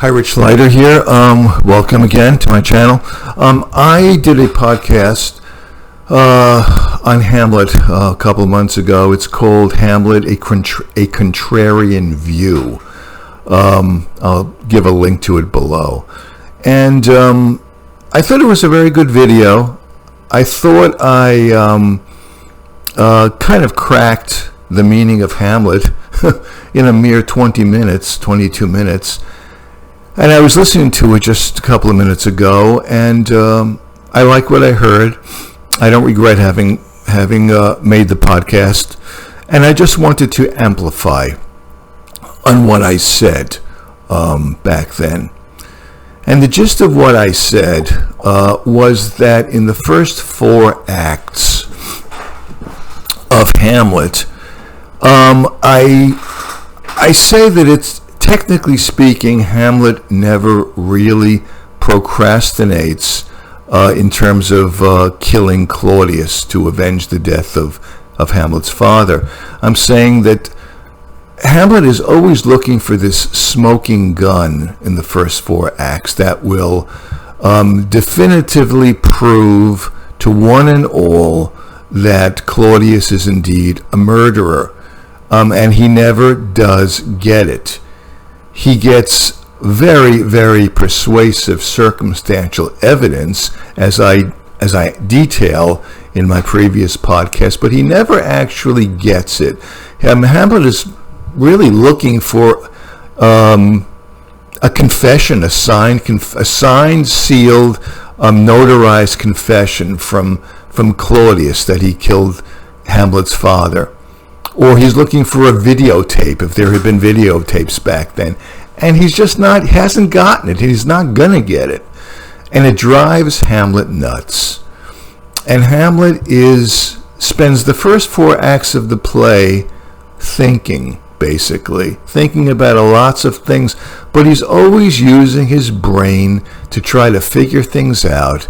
Hi, Rich Leiter here. Welcome again to my channel. I did a podcast on Hamlet a couple of months ago. It's called Hamlet, a Contrarian View. I'll give a link to it below. And I thought it was a very good video. I thought I kind of cracked the meaning of Hamlet in a mere 22 minutes. And I was listening to it just a couple of minutes ago, and I like what I heard. I don't regret having made the podcast, and I just wanted to amplify on what I said back then. And the gist of what I said was that in the first 4 acts of Hamlet, I say that it's, technically speaking, Hamlet never really procrastinates in terms of killing Claudius to avenge the death of Hamlet's father. I'm saying that Hamlet is always looking for this smoking gun in the first 4 acts that will definitively prove to one and all that Claudius is indeed a murderer. And he never does get it. He gets very, very persuasive circumstantial evidence, as I detail in my previous podcast, but he never actually gets it. Hamlet is really looking for a confession, a signed, sealed, notarized confession from Claudius that he killed Hamlet's father. Or he's looking for a videotape, if there had been videotapes back then. And he hasn't gotten it. He's not going to get it. And it drives Hamlet nuts. And Hamlet spends the first 4 acts of the play thinking, basically. Thinking about lots of things. But he's always using his brain to try to figure things out.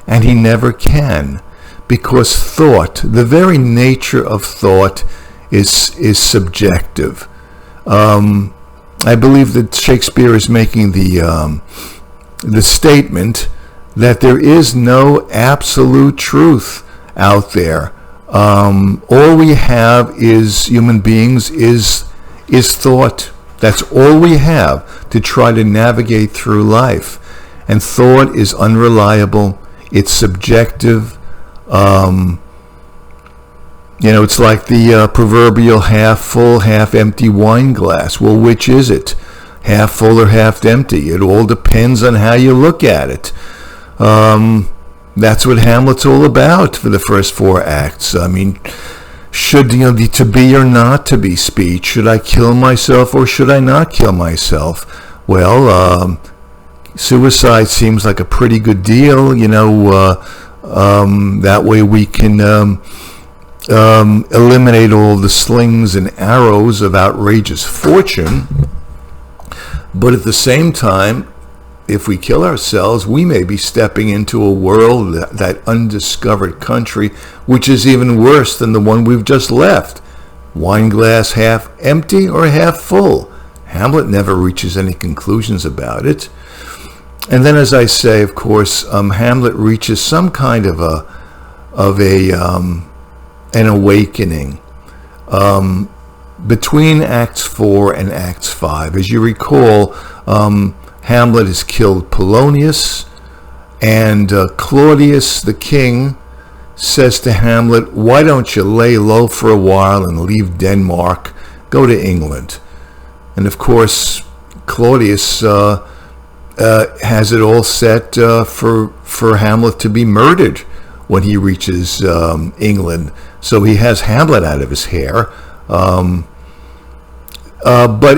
And he never can. Because thought, the very nature of thought, is subjective. I believe that Shakespeare is making the statement that there is no absolute truth out there. All we have is human beings is thought. That's all we have to try to navigate through life. And thought is unreliable. It's subjective. It's like the proverbial half-full, half-empty wine glass. Well, which is it? Half full or half empty? It all depends on how you look at it. That's what Hamlet's all about for the first 4 acts. I mean, should the to be or not to be speech? Should I kill myself or should I not kill myself? Well, suicide seems like a pretty good deal. That way we can eliminate all the slings and arrows of outrageous fortune. But at the same time, if we kill ourselves, we may be stepping into a world, that undiscovered country, which is even worse than the one we've just left. Wine glass half empty or half full? Hamlet never reaches any conclusions about it. And then, as I say, of course, Hamlet reaches some kind of an awakening between Acts 4 and Acts 5. As you recall, Hamlet has killed Polonius, and Claudius the king says to Hamlet, why don't you lay low for a while and leave Denmark, go to England? And of course, Claudius has it all set for Hamlet to be murdered when he reaches England. So he has Hamlet out of his hair. But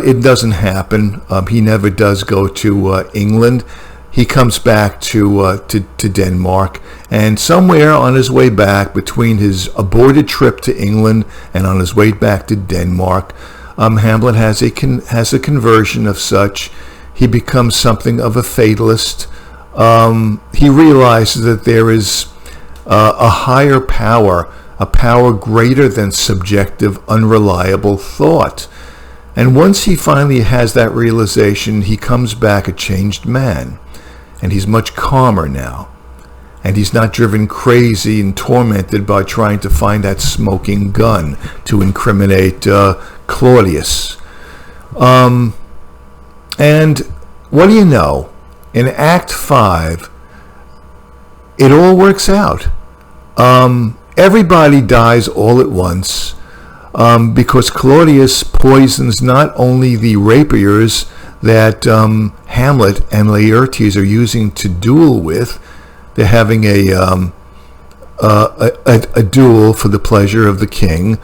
it doesn't happen. He never does go to England. He comes back to Denmark. And somewhere on his way back, between his aborted trip to England and on his way back to Denmark, Hamlet has a conversion of such. He becomes something of a fatalist. He realizes that there is a higher power, a power greater than subjective, unreliable thought. And once he finally has that realization, he comes back a changed man. And he's much calmer now. And he's not driven crazy and tormented by trying to find that smoking gun to incriminate Claudius. And what do you know? In Act 5, it all works out. Everybody dies all at once because Claudius poisons not only the rapiers that Hamlet and Laertes are using to duel with. They're having a duel for the pleasure of the king.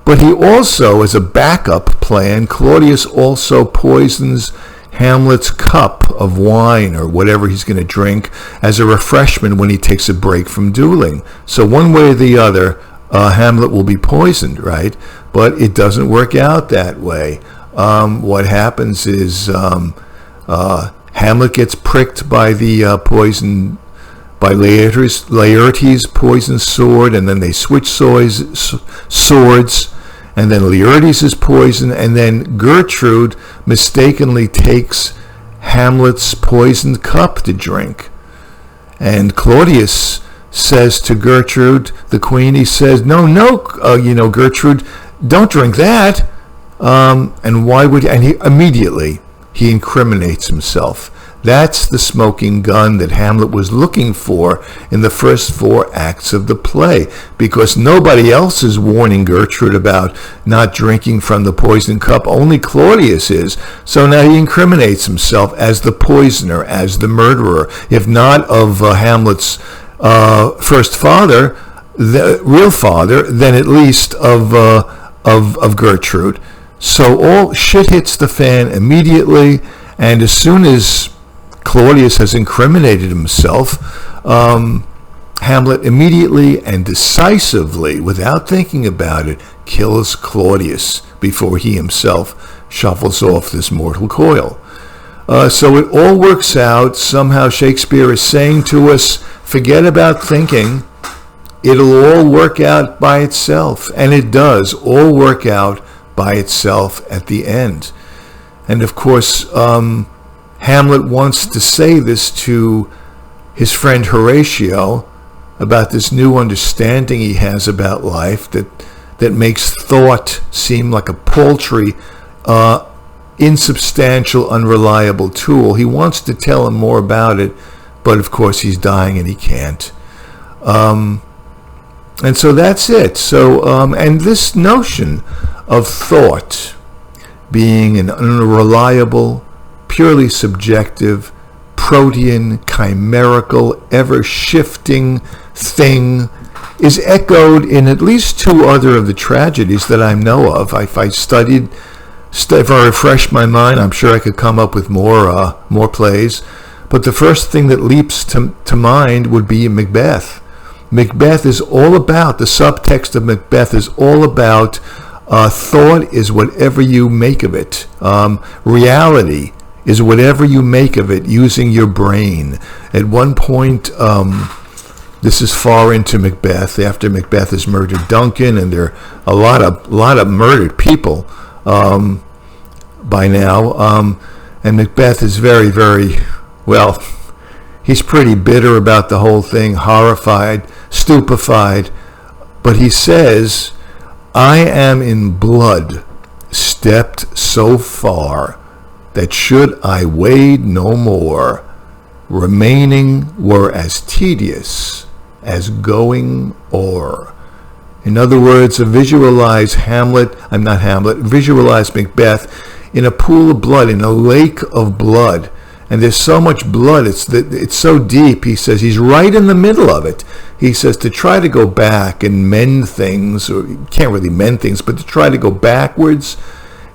But he also, as a backup plan, Claudius also poisons Hamlet's cup of wine or whatever he's going to drink as a refreshment when he takes a break from dueling. So one way or the other, Hamlet will be poisoned, right? But it doesn't work out that way. What happens is Hamlet gets pricked by the poison, by Laertes' poison sword, and then they switch swords, and then Laertes is poisoned, and then Gertrude mistakenly takes Hamlet's poisoned cup to drink. And Claudius says to Gertrude, the queen, he says, no, Gertrude, don't drink that. And why would, and he immediately, he incriminates himself. That's the smoking gun that Hamlet was looking for in the first 4 acts of the play, because nobody else is warning Gertrude about not drinking from the poisoned cup. Only Claudius is. So now he incriminates himself as the poisoner, as the murderer, if not of Hamlet's first father, the real father, then at least of Gertrude. So all shit hits the fan immediately, and as soon as Claudius has incriminated himself, Hamlet immediately and decisively, without thinking about it, kills Claudius before he himself shuffles off this mortal coil. So it all works out. Somehow Shakespeare is saying to us, forget about thinking. It'll all work out by itself. And it does all work out by itself at the end. And of course, Hamlet wants to say this to his friend Horatio about this new understanding he has about life that makes thought seem like a paltry, insubstantial, unreliable tool. He wants to tell him more about it, but of course he's dying and he can't. And so that's it. So, and this notion of thought being an unreliable, purely subjective, protean, chimerical, ever-shifting thing is echoed in at least 2 other of the tragedies that I know of. If I refresh my mind, I'm sure I could come up with more plays. But the first thing that leaps to mind would be Macbeth. Macbeth is all about, the subtext of Macbeth is all about thought is whatever you make of it. Reality is whatever you make of it using your brain. At one point, this is far into Macbeth, after Macbeth has murdered Duncan, and there are a lot of murdered people by now. And Macbeth is very, very, well, he's pretty bitter about the whole thing, horrified, stupefied. But he says, I am in blood, stepped so far, that should I wade no more, remaining were as tedious as going o'er. In other words, visualize visualize Macbeth in a pool of blood, in a lake of blood. And there's so much blood, it's so deep, he says, he's right in the middle of it. He says to try to go back and mend things, or you can't really mend things, but to try to go backwards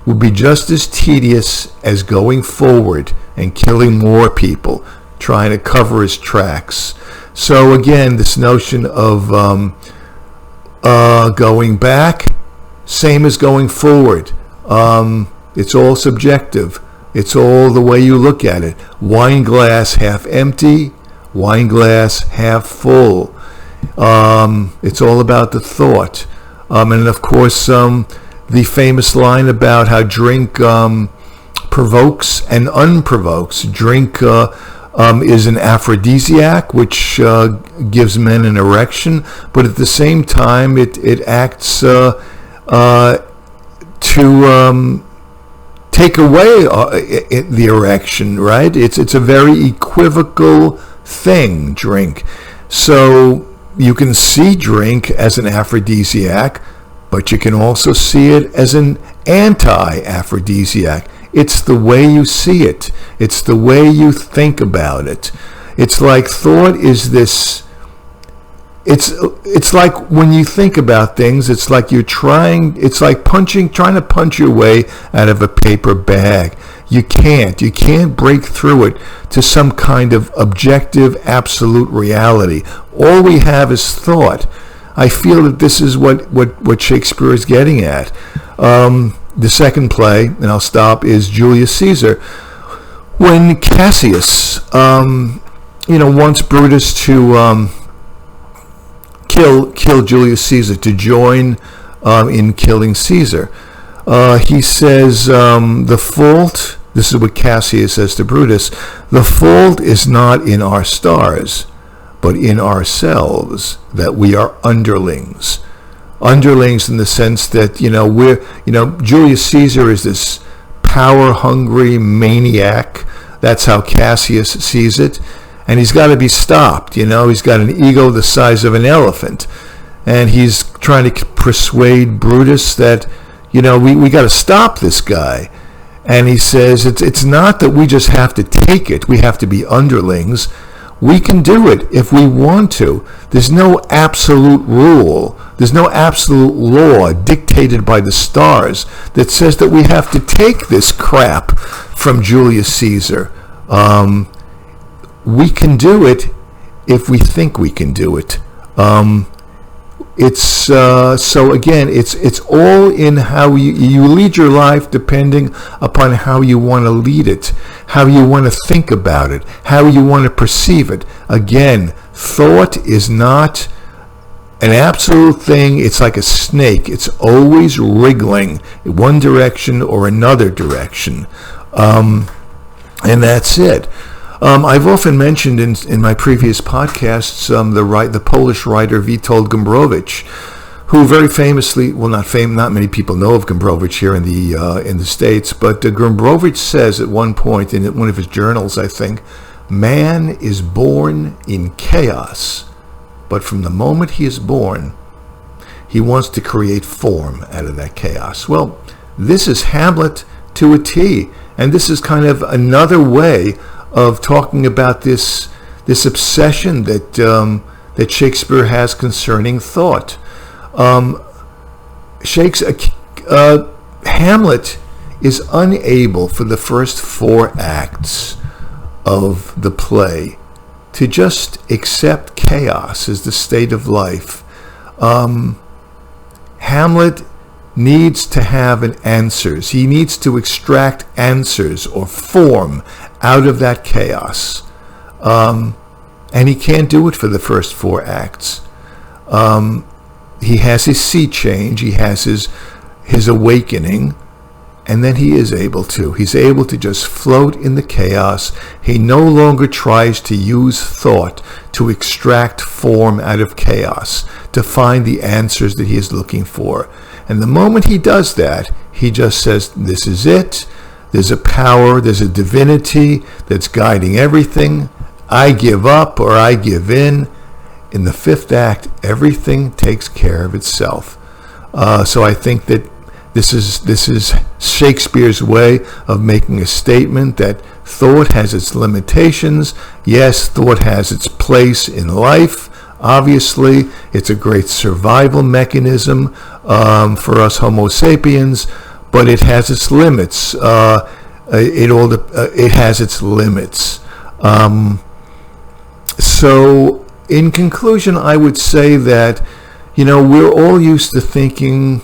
would be just as tedious as going forward and killing more people, trying to cover his tracks. So again, this notion of going back, same as going forward. It's all subjective. It's all the way you look at it. Wine glass half empty, wine glass half full. It's all about the thought. And of course, the famous line about how drink provokes and unprovokes. Drink is an aphrodisiac, which gives men an erection, but at the same time, it acts to take away the erection, right? It's a very equivocal thing, drink. So you can see drink as an aphrodisiac, but you can also see it as an anti-aphrodisiac. It's the way you see it. It's the way you think about it. It's like thought is this. It's like when you think about things, it's like trying to punch your way out of a paper bag. You can't break through it to some kind of objective, absolute reality. All we have is thought. I feel that this is what Shakespeare is getting at. The second play, and I'll stop, is Julius Caesar. When Cassius, wants Brutus to kill Julius Caesar, to join in killing Caesar. He says, the fault, this is what Cassius says to Brutus, the fault is not in our stars, but in ourselves, that we are underlings. Underlings in the sense that, Julius Caesar is this power-hungry maniac. That's how Cassius sees it. And he's got to be stopped, He's got an ego the size of an elephant. And he's trying to persuade Brutus that, we got to stop this guy. And he says, it's not that we just have to take it. We have to be underlings. We can do it if we want to. There's no absolute rule. There's no absolute law dictated by the stars that says that we have to take this crap from Julius Caesar. We can do it if we think we can do it. It's all in how you lead your life, depending upon how you want to lead it, how you want to think about it, how you want to perceive it. Again, thought is not an absolute thing. It's like a snake. It's always wriggling in one direction or another direction. And that's it. I've often mentioned in my previous podcasts the Polish writer Witold Gombrowicz, who very famously, not many people know of Gombrowicz here in the States, but Gombrowicz says at one point in one of his journals, I think, man is born in chaos, but from the moment he is born, he wants to create form out of that chaos. Well, this is Hamlet to a T, and this is kind of another way of talking about this obsession that Shakespeare has concerning thought. Hamlet is unable for the first 4 acts of the play to just accept chaos as the state of life. Hamlet needs to have answers. He needs to extract answers or form out of that chaos. And he can't do it for the first 4 acts. He has his sea change. He has his awakening. And then he is able to. He's able to just float in the chaos. He no longer tries to use thought to extract form out of chaos, to find the answers that he is looking for. And the moment he does that, he just says, this is it. There's a power, there's a divinity that's guiding everything. I give up or I give in. In the 5th act, everything takes care of itself. So I think that this is Shakespeare's way of making a statement that thought has its limitations. Yes, thought has its place in life. Obviously, it's a great survival mechanism for us Homo sapiens, but it has its limits. It has its limits. So, in conclusion, I would say that, we're all used to thinking,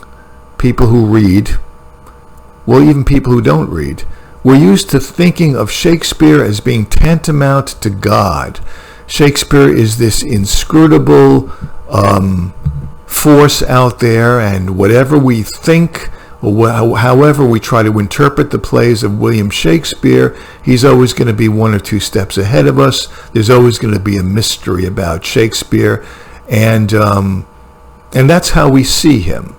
people who read, well, even people who don't read, we're used to thinking of Shakespeare as being tantamount to God. Shakespeare is this inscrutable force out there, and whatever we think however we try to interpret the plays of William Shakespeare, he's always going to be one or two steps ahead of us. There's always going to be a mystery about Shakespeare, and that's how we see him.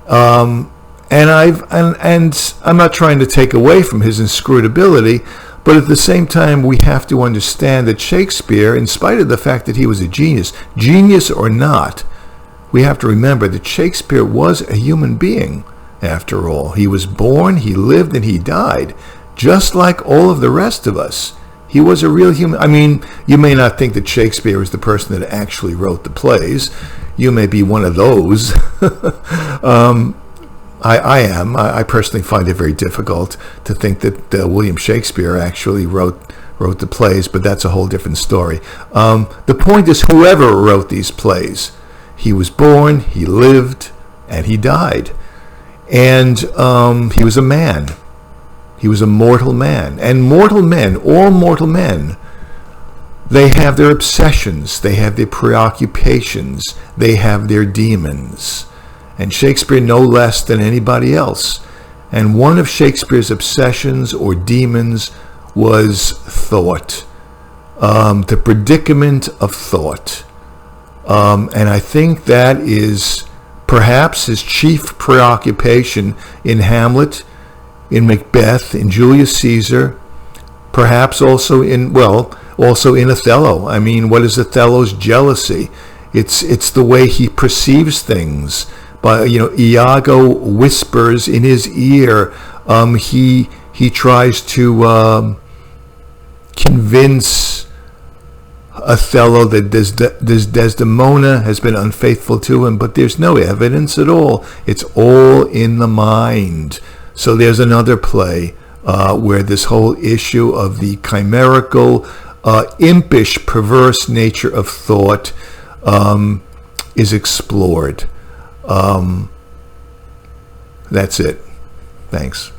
And I'm not trying to take away from his inscrutability, but at the same time, we have to understand that Shakespeare, in spite of the fact that he was a genius or not, we have to remember that Shakespeare was a human being, after all. He was born, he lived, and he died, just like all of the rest of us. He was a real human. I mean, you may not think that Shakespeare is the person that actually wrote the plays. You may be one of those. I am. I personally find it very difficult to think that William Shakespeare actually wrote the plays, but that's a whole different story. The point is, whoever wrote these plays, he was born, he lived, and he died. And he was a man. He was a mortal man. And mortal men, all mortal men, they have their obsessions, they have their preoccupations, they have their demons. And Shakespeare no less than anybody else. And one of Shakespeare's obsessions or demons was thought, the predicament of thought. And I think that is perhaps his chief preoccupation in Hamlet, in Macbeth, in Julius Caesar, perhaps also in Othello. I mean, what is Othello's jealousy? It's the way he perceives things. But Iago whispers in his ear. He tries to convince Othello that Desdemona has been unfaithful to him, but there's no evidence at all. It's all in the mind. So there's another play where this whole issue of the chimerical, impish, perverse nature of thought is explored. That's it. Thanks.